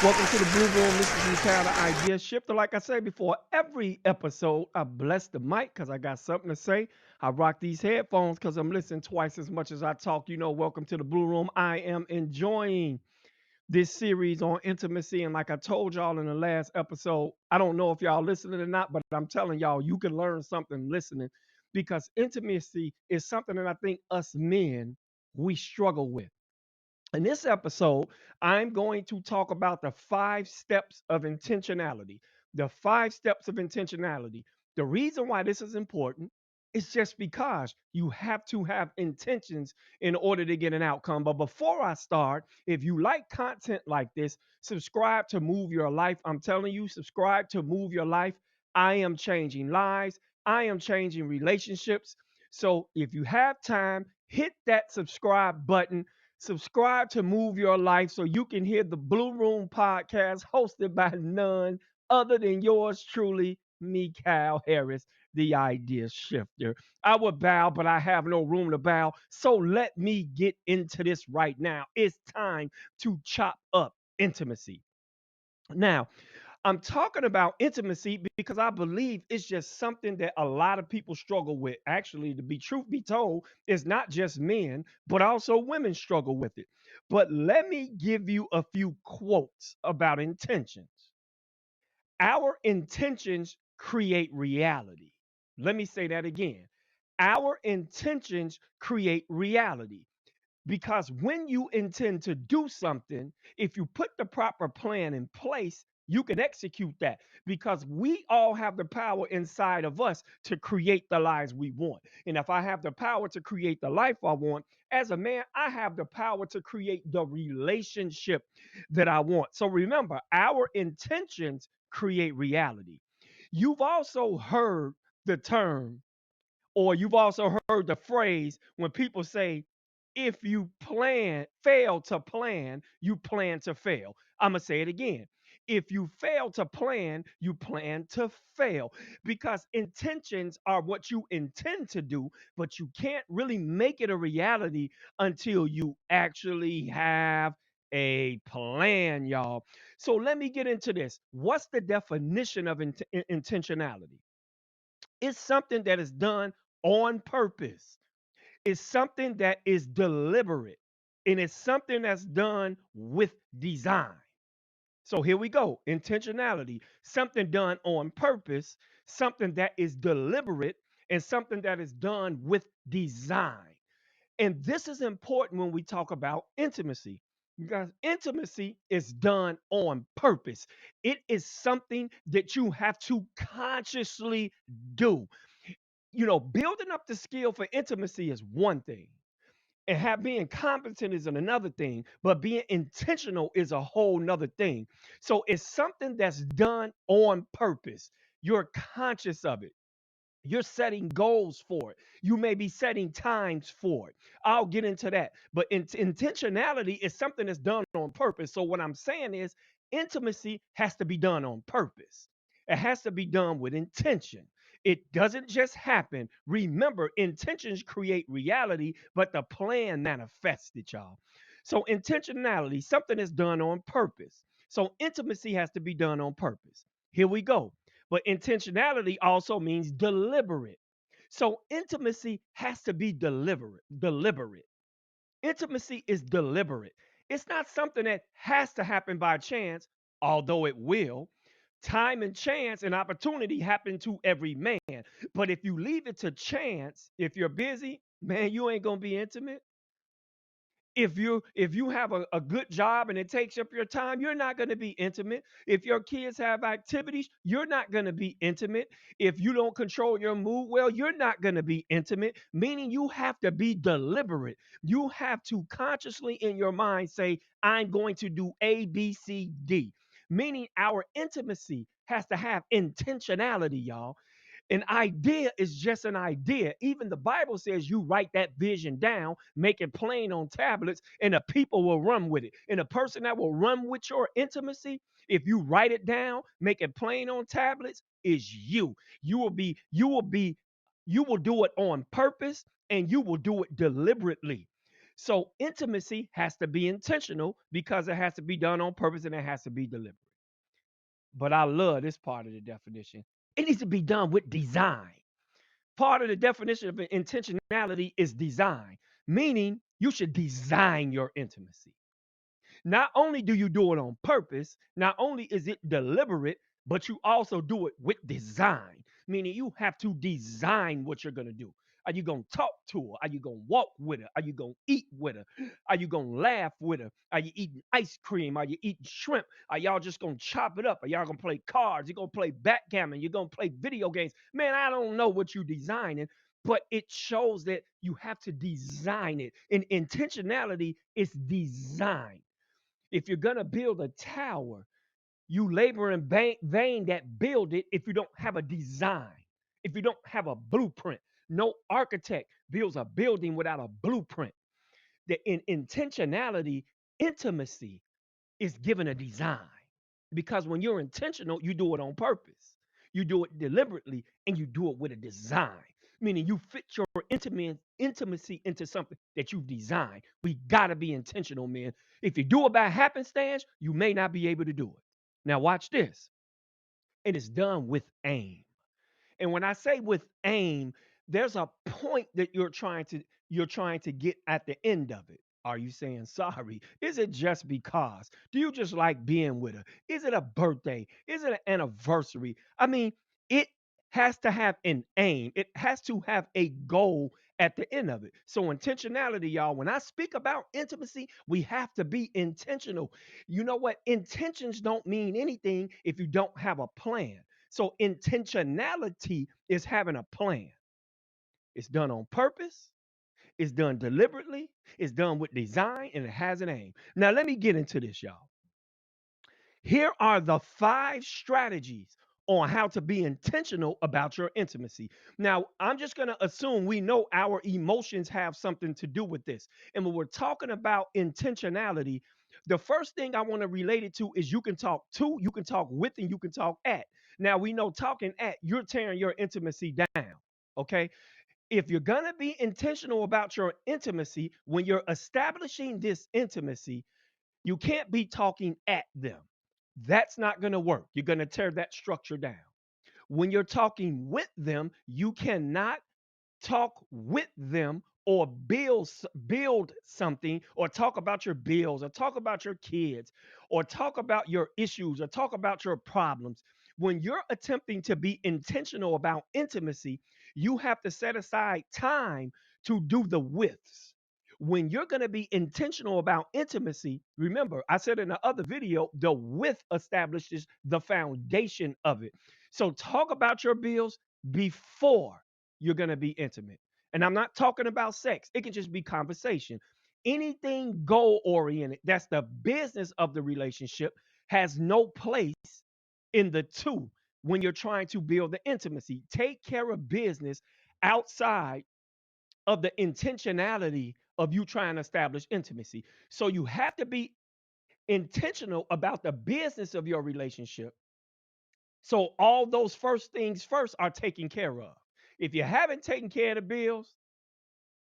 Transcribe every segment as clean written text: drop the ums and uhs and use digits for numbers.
Welcome to the Blue Room. This is Mikhail, the Idea Shifter. Like I said before, every episode, I bless the mic because I got something to say. I rock these headphones because I'm listening twice as much as I talk. Welcome to the Blue Room. I am enjoying this series on intimacy. And like I told y'all in the last episode, I don't know if y'all listening or not, but I'm telling y'all, you can learn something listening because intimacy is something that I think us men, we struggle with. In this episode, I'm going to talk about the 5 steps of intentionality. The 5 steps of intentionality. The reason why this is important is just because you have to have intentions in order to get an outcome. But before I start, if you like content like this, subscribe to Move Your Life. I'm telling you, subscribe to Move Your Life. I am changing lives, I am changing relationships. So if you have time, hit that subscribe button. Subscribe to Move Your Life so you can hear the Blue Room podcast hosted by none other than yours truly, me, Cal Harris, the idea shifter. I would bow, but I have no room to bow. So let me get into this right now. It's time to chop up intimacy. Now, I'm talking about intimacy because I believe it's just something that a lot of people struggle with. Actually, to be truth be told, it's not just men, but also women struggle with it. But let me give you a few quotes about intentions. Our intentions create reality. Let me say that again. Our intentions create reality. Because when you intend to do something, if you put the proper plan in place, you can execute that because we all have the power inside of us to create the lives we want. And if I have the power to create the life I want, as a man, I have the power to create the relationship that I want. So remember, our intentions create reality. You've also heard the term or you've also heard the phrase when people say, if you fail to plan, you plan to fail. I'm going to say it again. If you fail to plan, you plan to fail because intentions are what you intend to do, but you can't really make it a reality until you actually have a plan, y'all. So let me get into this. What's the definition of intentionality? It's something that is done on purpose. It's something that is deliberate. And it's something that's done with design. So here we go. Intentionality, something done on purpose, something that is deliberate, and something that is done with design. And this is important when we talk about intimacy because intimacy is done on purpose. It is something that you have to consciously do. Building up the skill for intimacy is one thing, and being competent is another thing, but being intentional is a whole nother thing. So it's something that's done on purpose. You're conscious of it. You're setting goals for it. You may be setting times for it. I'll get into that. But intentionality is something that's done on purpose. So what I'm saying is intimacy has to be done on purpose. It has to be done with intention. It doesn't just happen. Remember, intentions create reality, but the plan manifests it, y'all. So intentionality, something is done on purpose. So intimacy has to be done on purpose. Here we go. But intentionality also means deliberate. So intimacy has to be deliberate. Intimacy is deliberate. It's not something that has to happen by chance, although it will. Time and chance and opportunity happen to every man. But if you leave it to chance, if you're busy, man, you ain't gonna be intimate. If you have a good job and it takes up your time, you're not going to be intimate. If your kids have activities, you're not going to be intimate. If you don't control your mood well, you're not going to be intimate, meaning you have to be deliberate. You have to consciously in your mind say, I'm going to do A, B, C, D, meaning our intimacy has to have intentionality, y'all. An idea is just an idea. Even the Bible says you write that vision down, make it plain on tablets, and the people will run with it. And the person that will run with your intimacy, if you write it down, make it plain on tablets, is you. You will do it on purpose and you will do it deliberately. So intimacy has to be intentional because it has to be done on purpose and it has to be deliberate. But I love this part of the definition. It needs to be done with design. Part of the definition of intentionality is design, meaning you should design your intimacy. Not only do you do it on purpose, not only is it deliberate, but you also do it with design, meaning you have to design what you're going to do. Are you going to talk to her? Are you going to walk with her? Are you going to eat with her? Are you going to laugh with her? Are you eating ice cream? Are you eating shrimp? Are y'all just going to chop it up? Are y'all going to play cards? You're going to play backgammon? You're going to play video games? Man, I don't know what you're designing, but it shows that you have to design it. And intentionality is design. If you're going to build a tower, you labor in vain that build it if you don't have a design, if you don't have a blueprint. No architect builds a building without a blueprint. In intentionality, intimacy is given a design. Because when you're intentional, you do it on purpose. You do it deliberately and you do it with a design, meaning you fit your intimacy into something that you've designed. We got to be intentional, man. If you do it by happenstance, you may not be able to do it. Now, watch this. It is done with aim. And when I say with aim, there's a point that you're trying to get at the end of it. Are you saying sorry? Is it just because? Do you just like being with her? Is it a birthday? Is it an anniversary? I mean, it has to have an aim. It has to have a goal at the end of it. So intentionality, y'all, when I speak about intimacy, we have to be intentional. You know what? Intentions don't mean anything if you don't have a plan. So intentionality is having a plan. It's done on purpose, it's done deliberately, it's done with design, and it has an aim. Now, let me get into this, y'all. Here are the 5 strategies on how to be intentional about your intimacy. Now, I'm just going to assume we know our emotions have something to do with this. And when we're talking about intentionality, the first thing I want to relate it to is you can talk to, you can talk with, and you can talk at. Now, we know talking at, you're tearing your intimacy down. Okay. If you're going to be intentional about your intimacy, when you're establishing this intimacy, you can't be talking at them. That's not going to work. You're going to tear that structure down. When you're talking with them, you cannot talk with them or build something or talk about your bills or talk about your kids or talk about your issues or talk about your problems. When you're attempting to be intentional about intimacy, you have to set aside time to do the withs. When you're going to be intentional about intimacy, remember, I said in the other video, the with establishes the foundation of it. So talk about your bills before you're going to be intimate. And I'm not talking about sex, it can just be conversation. Anything goal oriented, that's the business of the relationship, has no place in the two when you're trying to build the intimacy. Take care of business outside of the intentionality of you trying to establish intimacy. So you have to be intentional about the business of your relationship. So all those first things first are taken care of. If you haven't taken care of the bills,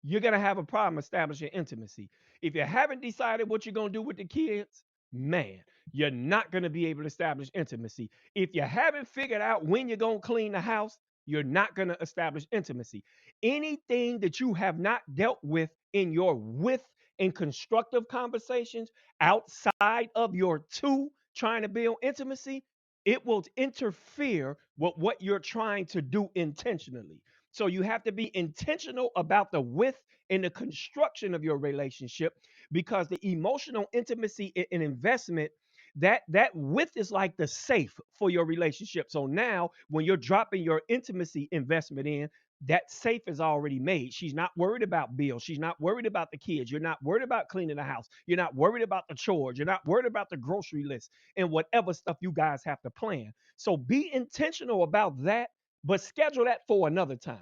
you're going to have a problem establishing intimacy. If you haven't decided what you're going to do with the kids, man, you're not going to be able to establish intimacy. If you haven't figured out when you're going to clean the house, you're not going to establish intimacy. Anything that you have not dealt with in your with and constructive conversations outside of your two trying to build intimacy, it will interfere with what you're trying to do intentionally. So you have to be intentional about the width and the construction of your relationship, because the emotional intimacy and investment, that width is like the safe for your relationship. So now when you're dropping your intimacy investment in, that safe is already made. She's not worried about bills. She's not worried about the kids. You're not worried about cleaning the house. You're not worried about the chores. You're not worried about the grocery list and whatever stuff you guys have to plan. So be intentional about that, but schedule that for another time.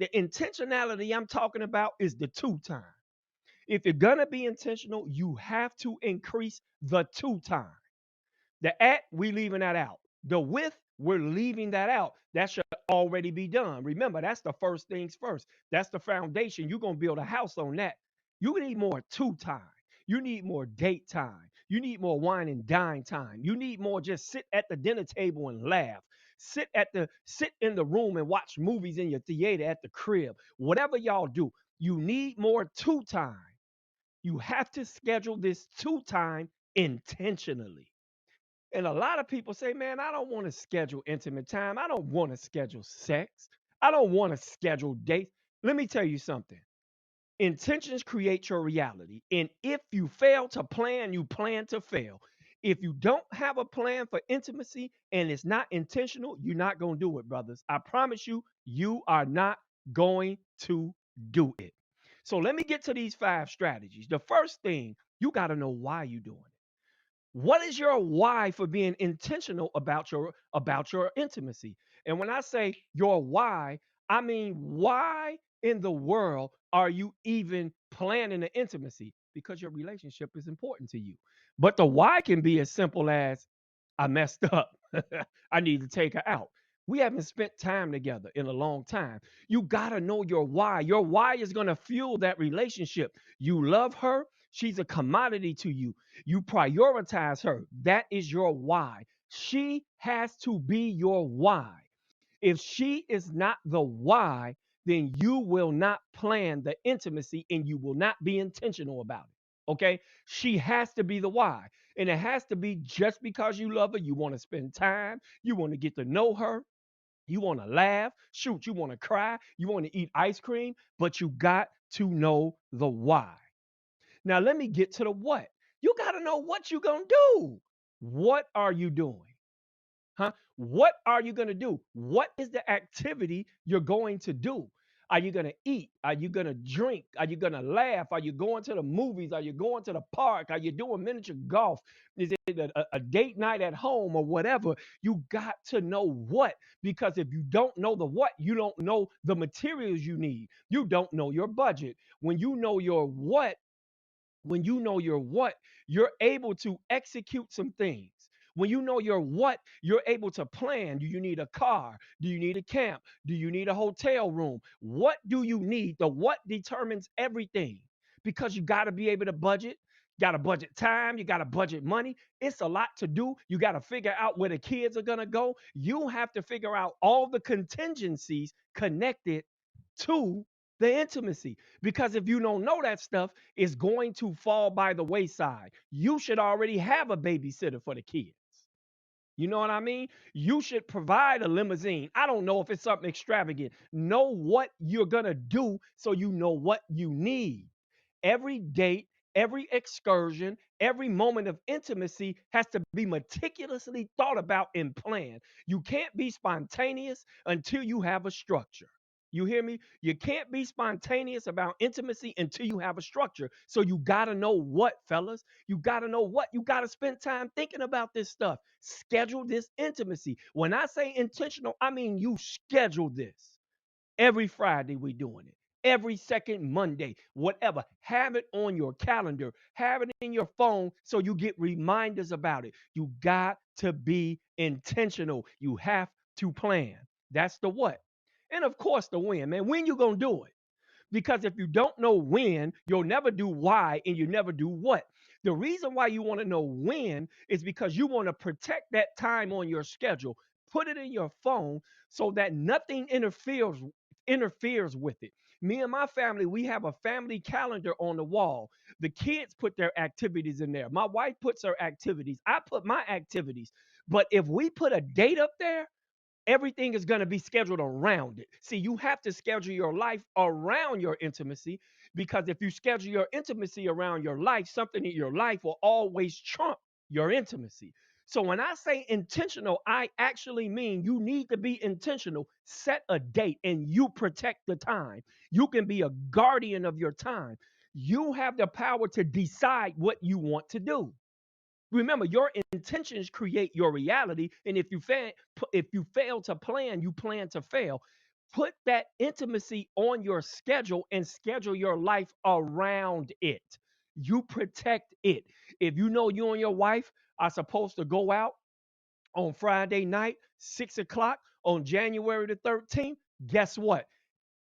The intentionality I'm talking about is the two time. If you're going to be intentional, you have to increase the two time. The at, we leaving that out. The with, we're leaving that out. That should already be done. Remember, that's the first things first. That's the foundation. You're going to build a house on that. You need more two time. You need more date time. You need more wine and dine time. You need more just sit at the dinner table and laugh. Sit in the room and watch movies in your theater at the crib. Whatever y'all do, you need more two time. You have to schedule this two time intentionally. And a lot of people say, man, I don't want to schedule intimate time. I don't want to schedule sex. I don't want to schedule dates. Let me tell you something. Intentions create your reality. And if you fail to plan, you plan to fail. If you don't have a plan for intimacy and it's not intentional, you're not going to do it, brothers. I promise you, you are not going to do it. So let me get to these 5 strategies. The first thing, you got to know why you're doing it. What is your why for being intentional about your intimacy? And when I say your why, I mean why in the world are you even planning the intimacy? Because your relationship is important to you. But the why can be as simple as I messed up. I need to take her out. We haven't spent time together in a long time. You got to know your why. Your why is going to fuel that relationship. You love her. She's a commodity to you. You prioritize her. That is your why. She has to be your why. If she is not the why, then you will not plan the intimacy and you will not be intentional about it. Okay? She has to be the why. And it has to be just because you love her, you want to spend time, you want to get to know her, you want to laugh, shoot, you want to cry, you want to eat ice cream, but you got to know the why. Now, let me get to the what. You got to know what you're going to do. What are you doing? Huh? What are you going to do? What is the activity you're going to do? Are you going to eat? Are you going to drink? Are you going to laugh? Are you going to the movies? Are you going to the park? Are you doing miniature golf? Is it a date night at home or whatever? You got to know what, because if you don't know the what, you don't know the materials you need. You don't know your budget. When you know your what, you're able to execute some things. When you know your what, you're able to plan. Do you need a car? Do you need a camp? Do you need a hotel room? What do you need? The what determines everything, because you got to be able to budget. Got to budget time. You got to budget money. It's a lot to do. You got to figure out where the kids are going to go. You have to figure out all the contingencies connected to the intimacy. Because if you don't know that stuff, it's going to fall by the wayside. You should already have a babysitter for the kids. You know what I mean? You should provide a limousine. I don't know if it's something extravagant. Know what you're going to do so you know what you need. Every date, every excursion, every moment of intimacy has to be meticulously thought about and planned. You can't be spontaneous until you have a structure. You hear me? You can't be spontaneous about intimacy until you have a structure. So you got to know what, fellas. You got to know what. You got to spend time thinking about this stuff. Schedule this intimacy. When I say intentional, I mean you schedule this. Every Friday, we doing it. Every second Monday, whatever. Have it on your calendar. Have it in your phone so you get reminders about it. You got to be intentional. You have to plan. That's the what. And of course, the when, man. When you going to do it? Because if you don't know when, you'll never do why and you never do what. The reason why you want to know when is because you want to protect that time on your schedule. Put it in your phone so that nothing interferes with it. Me and my family, we have a family calendar on the wall. The kids put their activities in there. My wife puts her activities. I put my activities. But if we put a date up there, everything is going to be scheduled around it. See, you have to schedule your life around your intimacy, because if you schedule your intimacy around your life, something in your life will always trump your intimacy. So when I say intentional, I actually mean you need to be intentional. Set a date and you protect the time. You can be a guardian of your time. You have the power to decide what you want to do. Remember, your intentions create your reality, and if you fail to plan, you plan to fail. Put that intimacy on your schedule and schedule your life around it. You protect it. If you know you and your wife are supposed to go out on Friday night, 6 o'clock on January the 13th, guess what?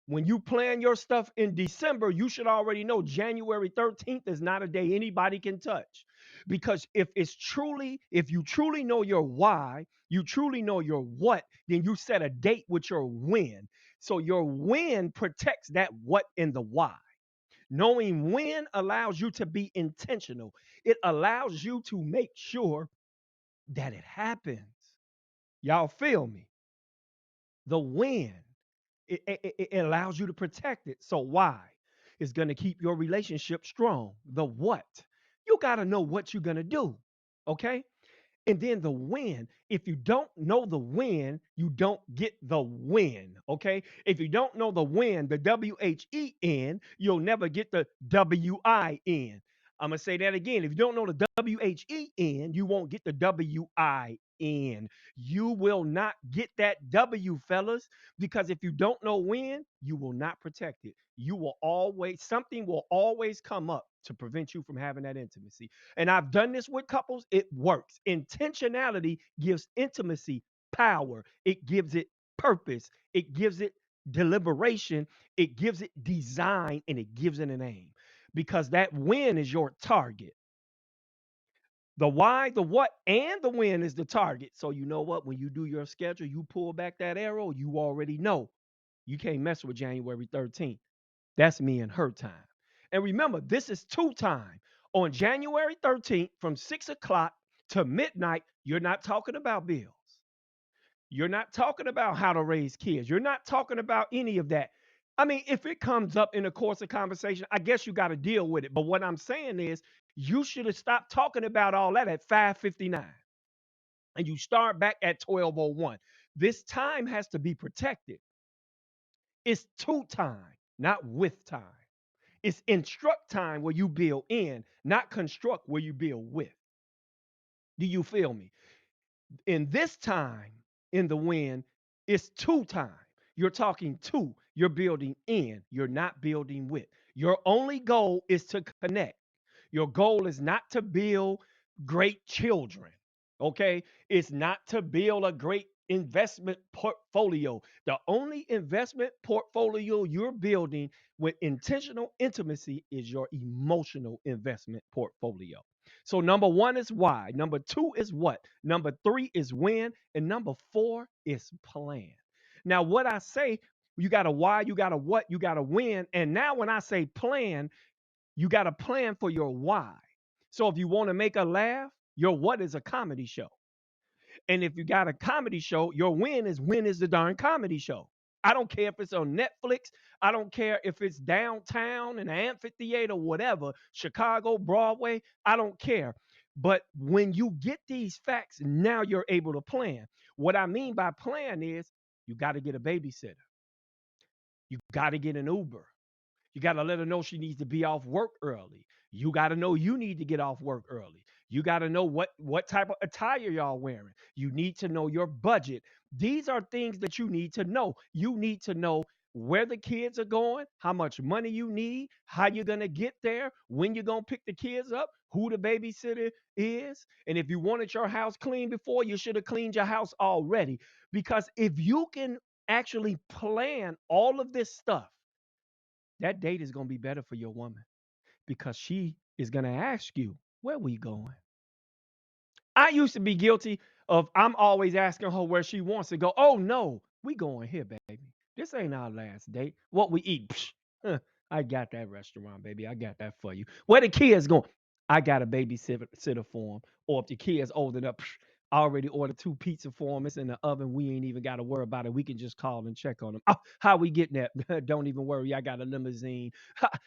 When you plan your stuff in December, you should already know January 13th is not a day anybody can touch. Because if you truly know your why, you truly know your what, then you set a date with your when. So your when protects that what and the why. Knowing when allows you to be intentional. It allows you to make sure that it happens. Y'all feel me? The when. It allows you to protect it. So why? It's going to keep your relationship strong. The what? You got to know what you're going to do. Okay? And then the win. If you don't know the win, you don't get the win. Okay. If you don't know the win, the WHEN, you'll never get the WIN. I'm going to say that again. If you don't know the WHEN, you won't get the WIN. You will not get that W, fellas, because if you don't know when, you will not protect it. Something will always come up to prevent you from having that intimacy. And I've done this with couples. It works. Intentionality gives intimacy power, it gives it purpose, it gives it deliberation, it gives it design, and it gives it a name because that win is your target. The why, the what, and the when is the target. So, you know what? When you do your schedule, you pull back that arrow, you already know you can't mess with January 13th. That's me and her time. And remember, this is two time. On January 13th, from 6 o'clock to midnight, you're not talking about bills. You're not talking about how to raise kids. You're not talking about any of that. I mean, if it comes up in the course of conversation, I guess you got to deal with it. But what I'm saying is, you should have stopped talking about all that at 5:59, and you start back at 12:01. This time has to be protected. It's to time, not with time. It's instruct time where you build in, not construct where you build with. Do you feel me? In this time, in the wind, it's to time. You're talking to, you're building in, you're not building with. Your only goal is to connect. Your goal is not to build great children. Okay? It's not to build a great investment portfolio. The only investment portfolio you're building with intentional intimacy is your emotional investment portfolio. So, number one is why. Number two is what. Number three is when. And number four is plan. Now, what I say, you got a why, you got a what, you got a when. And now, when I say plan, you got a plan for your why. So if you want to make a laugh, your what is a comedy show. And if you got a comedy show, your when is the darn comedy show. I don't care if it's on Netflix. I don't care if it's downtown in the amphitheater, whatever, Chicago, Broadway. I don't care. But when you get these facts, now you're able to plan. What I mean by plan is you got to get a babysitter. You got to get an Uber. You got to let her know she needs to be off work early. You got to know you need to get off work early. You got to know what type of attire y'all wearing. You need to know your budget. These are things that you need to know. You need to know where the kids are going, how much money you need, how you're going to get there, when you're going to pick the kids up, who the babysitter is. And if you wanted your house clean before, you should have cleaned your house already. Because if you can actually plan all of this stuff, that date is going to be better for your woman because she is going to ask you, where we going? I used to be guilty of I'm always asking her where she wants to go. Oh no, we going here, baby. This ain't our last date. What we eat? Psh, I got that restaurant, baby. I got that for you. Where the kids going? I got a babysitter for them. Or if the kids old enough, psh, I already ordered 2 pizza for them. It's in the oven. We ain't even got to worry about it. We can just call and check on them. Oh, how we getting that? Don't even worry. I got a limousine.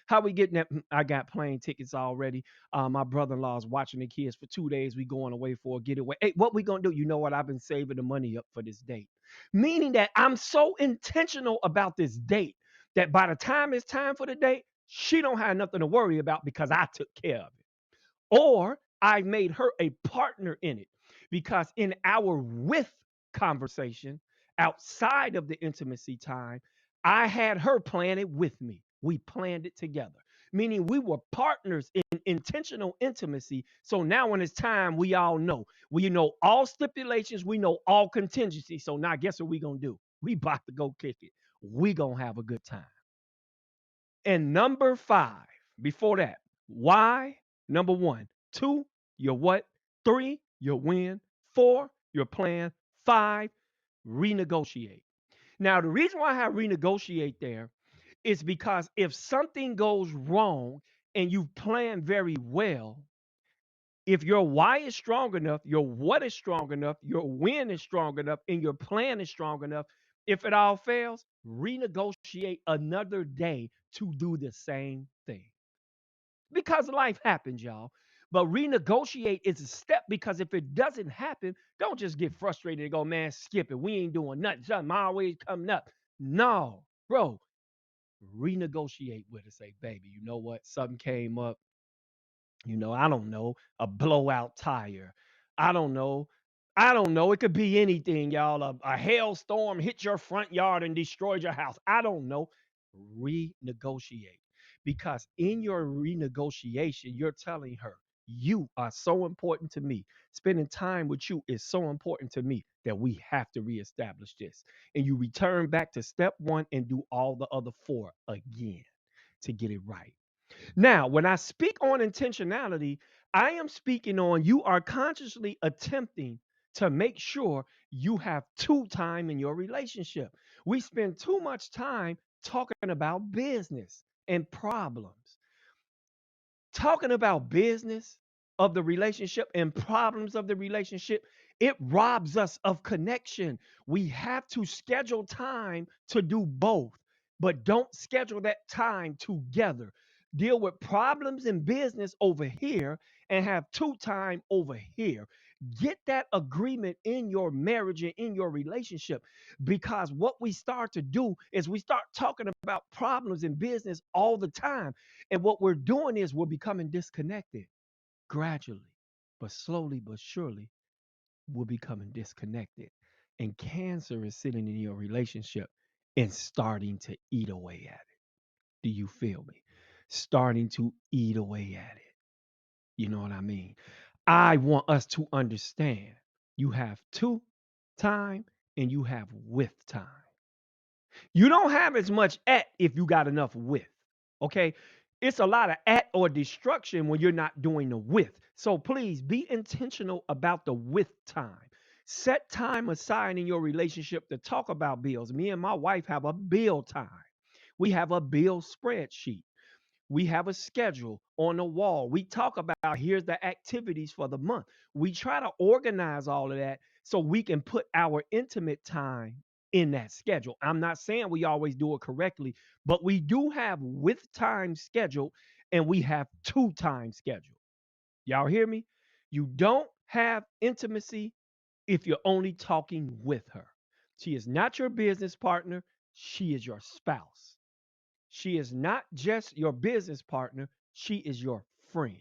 How we getting that? I got plane tickets already. My brother-in-law is watching the kids for 2 days. We going away for a getaway. Hey, what we gonna do? You know what? I've been saving the money up for this date. Meaning that I'm so intentional about this date that by the time it's time for the date, she don't have nothing to worry about because I took care of it. Or I made her a partner in it because in our with conversation outside of the intimacy time, I had her plan it with me. We planned it together, meaning we were partners in intentional intimacy. So now when it's time, we all know. We know all stipulations, we know all contingencies. So now guess what we going to do? We about to go kick it. We going to have a good time. And number five, before that, why? Number one. Two, your what? Three, your win. Four, your plan. Five, renegotiate. Now, the reason why I have renegotiate there is because if something goes wrong and you've planned very well, if your why is strong enough, your what is strong enough, your when is strong enough, and your plan is strong enough, if it all fails, renegotiate another day to do the same thing. Because life happens, y'all. But renegotiate is a step because if it doesn't happen, don't just get frustrated and go, man, skip it. We ain't doing nothing. Something always coming up. No, bro, renegotiate with it. Say, baby, you know what? Something came up. I don't know, a blowout tire. I don't know. I don't know. It could be anything, y'all. A hailstorm hit your front yard and destroyed your house. I don't know. Renegotiate. Because in your renegotiation, you're telling her, you are so important to me. Spending time with you is so important to me that we have to reestablish this. And you return back to step one and do all the other four again to get it right. Now, when I speak on intentionality, I am speaking on you are consciously attempting to make sure you have two time in your relationship. We spend too much time talking about business and problems, talking about business of the relationship and problems of the relationship. It robs us of connection. We have to schedule time to do both, but don't schedule that time together. Deal with problems in business over here and have two time over here. Get that agreement in your marriage and in your relationship, because what we start to do is we start talking about problems in business all the time, and what we're doing is we're becoming disconnected gradually, but slowly but surely, we're becoming disconnected. And cancer is sitting in your relationship and starting to eat away at it. Do you feel me? Starting to eat away at it. You know what I mean? I want us to understand you have two time and you have with time. You don't have as much at if you got enough with. Okay. It's a lot of at or destruction when you're not doing the with. So please be intentional about the with time. Set time aside in your relationship to talk about bills. Me and my wife have a bill time. We have a bill spreadsheet. We have a schedule on the wall. We talk about here's the activities for the month. We try to organize all of that so we can put our intimate time in that schedule. I'm not saying we always do it correctly, but we do have with time scheduled and we have two time scheduled. Y'all hear me? You don't have intimacy if you're only talking with her. She is not your business partner, she is your spouse. She is not just your business partner, she is your friend.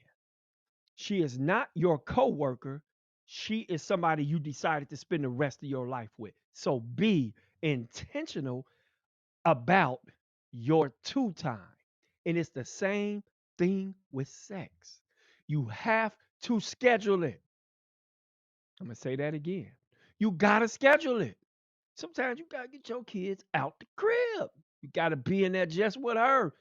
She is not your coworker, she is somebody you decided to spend the rest of your life with. So be intentional about your two time. And it's the same thing with sex. You have to schedule it. I'm going to say that again. You got to schedule it. Sometimes you got to get your kids out the crib. You got to be in there just with her.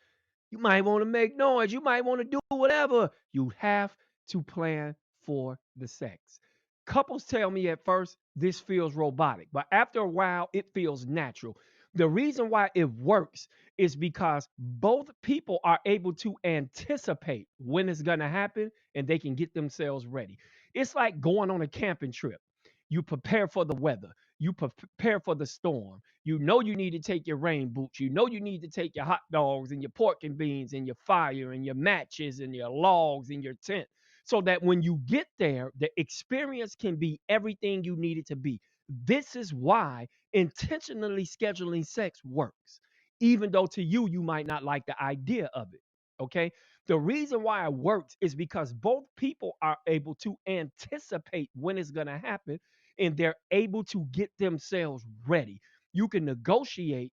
You might want to make noise. You might want to do whatever. You have to plan for the sex. Couples tell me at first this feels robotic, but after a while, it feels natural. The reason why it works is because both people are able to anticipate when it's going to happen and they can get themselves ready. It's like going on a camping trip. You prepare for the weather, you prepare for the storm. You know you need to take your rain boots. You know you need to take your hot dogs and your pork and beans and your fire and your matches and your logs and your tent, so that when you get there, the experience can be everything you need it to be. This is why intentionally scheduling sex works, even though to you, you might not like the idea of it. Okay. The reason why it works is because both people are able to anticipate when it's going to happen and they're able to get themselves ready. You can negotiate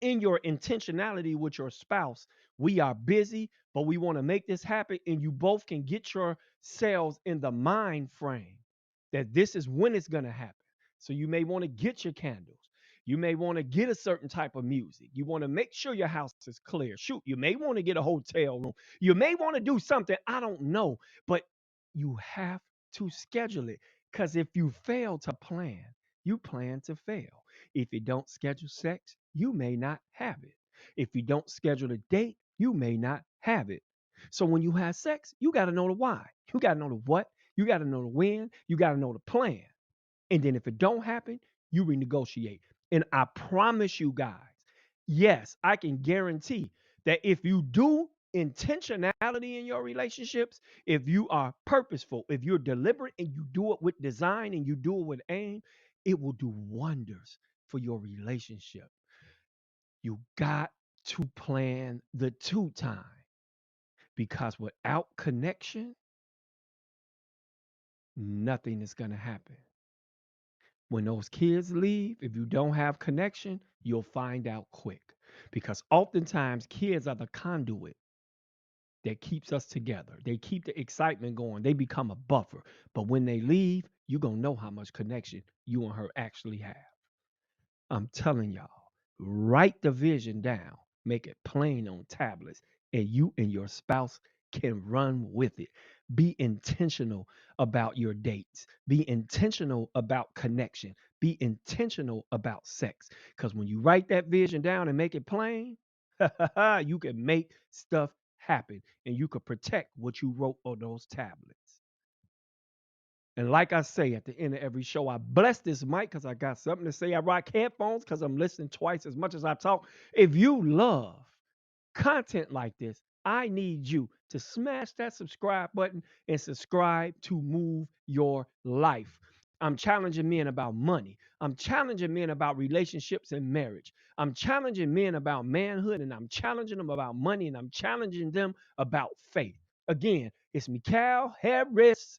in your intentionality with your spouse. We are busy, but we want to make this happen. And you both can get yourselves in the mind frame that this is when it's going to happen. So you may want to get your candles. You may want to get a certain type of music. You want to make sure your house is clear. Shoot, you may want to get a hotel room. You may want to do something. I don't know. But you have to schedule it. Because if you fail to plan, you plan to fail. If you don't schedule sex, you may not have it. If you don't schedule a date, you may not have it. So when you have sex, you got to know the why. You got to know the what. You got to know the when. You got to know the plan. And then if it don't happen, you renegotiate. And I promise you guys, yes, I can guarantee that if you do intentionality in your relationships, if you are purposeful, if you're deliberate and you do it with design and you do it with aim, it will do wonders for your relationship. You got to plan the two time because without connection, nothing is going to happen. When those kids leave, if you don't have connection, you'll find out quick. Because oftentimes kids are the conduit that keeps us together. They keep the excitement going. They become a buffer. But when they leave, you're going to know how much connection you and her actually have. I'm telling y'all, write the vision down, make it plain on tablets, and you and your spouse can run with it. Be intentional about your dates. Be intentional about connection. Be intentional about sex. Because when you write that vision down and make it plain, you can make stuff happen and you can protect what you wrote on those tablets. And like I say at the end of every show, I bless this mic because I got something to say. I rock headphones because I'm listening twice as much as I talk. If you love content like this, I need you to smash that subscribe button and subscribe to Move Your Life. I'm challenging men about money. I'm challenging men about relationships and marriage. I'm challenging men about manhood and I'm challenging them about money and I'm challenging them about faith. Again, it's Mikhail Harris,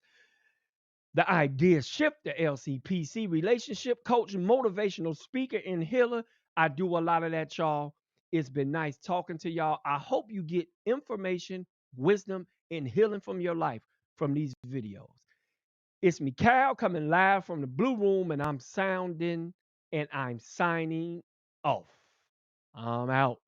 the idea shift, the LCPC, relationship coach, motivational speaker, and healer. I do a lot of that, y'all. It's been nice talking to y'all. I hope you get information, wisdom, and healing from your life from these videos. It's Mikhail coming live from the Blue Room, and I'm sounding and I'm signing off. I'm out.